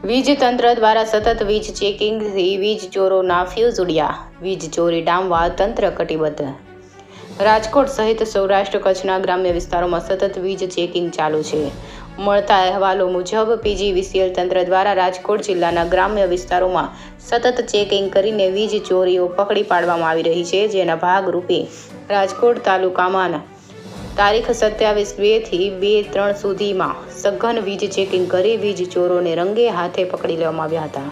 વીજ તંત્ર દ્વારા સતત વીજ ચેકિંગથી વીજ ચોરોના ફ્યુઝ ઉડ્યા. વીજ ચોરી ડામવા તંત્ર કટિબદ્ધ. રાજકોટ સહિત સૌરાષ્ટ્ર કચ્છના ગ્રામ્ય વિસ્તારોમાં સતત વીજ ચેકિંગ ચાલુ છે. મળતા અહેવાલો મુજબ પીજીવીસીએલ તંત્ર દ્વારા રાજકોટ જિલ્લાના ગ્રામ્ય વિસ્તારોમાં સતત ચેકિંગ કરીને વીજ ચોરીઓ પકડી પાડવામાં આવી રહી છે. જેના ભાગરૂપે રાજકોટ તાલુકામાં તારીખ 27/2 થી 2/3 સુધીમાં સઘન વીજ ચેકિંગ કરી વીજ ચોરોને રંગે હાથે પકડી લેવામાં આવ્યા હતા.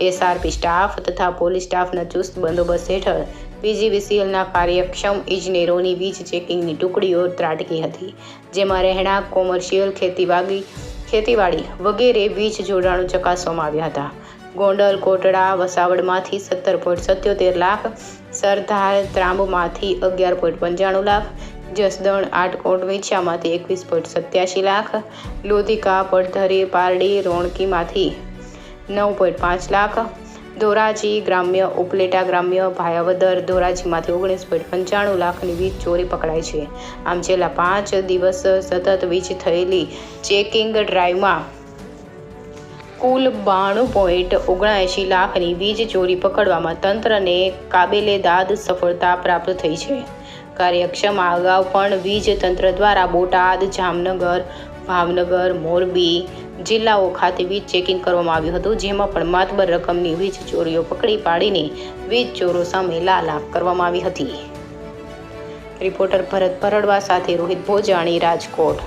એસઆરપી સ્ટાફ તથા પોલીસ સ્ટાફના ચુસ્ત બંદોબસ્ત હેઠળ પીજીવીસીએલના કાર્યક્ષમ ઇજનેરોની વીજ ચેકિંગની ટુકડીઓ ત્રાટકી હતી. જેમાં રહેણાંક, કોમર્શિયલ, ખેતીવાડી વગેરે વીજ જોડાણો ચકાસવામાં આવ્યા હતા. ગોંડલ, કોટડા, વસાવડમાંથી 17.77 લાખ, સરદાર ત્રાંબમાંથી 11.95 લાખ, જસદણ, આટકોટ, વેછામાંથી 21.87 લાખ, લોધિકા, પડધરી, પારડી, રોણકીમાંથી 9.5 લાખ, ધોરાજી ગ્રામ્ય, ઉપલેટા ગ્રામ્ય, ભાયાવદર, ધોરાજીમાંથી 19.95 લાખની વીજ ચોરી પકડાઈ છે. આમ છેલ્લા 5 દિવસ સતત વીજ થયેલી ચેકિંગ ડ્રાઈવમાં કુલ 92.79 લાખની વીજ ચોરી પકડવામાં તંત્રને કાબેલેદાદ સફળતા પ્રાપ્ત થઈ છે. કાર્યક્ષમ અગાઉ પણ વીજ તંત્ર દ્વારા બોટાદ, જામનગર, ભાવનગર, મોરબી જિલ્લાઓ ખાતે વીજ ચેકિંગ કરવામાં આવ્યું હતું. જેમાં પણ માતબર રકમની વીજ ચોરીઓ પકડી પાડીને વીજ ચોરો સામે લાલાક કરવામાં આવી હતી. રિપોર્ટર ભરત ભરડવા સાથે રોહિત ભોજાણી, રાજકોટ.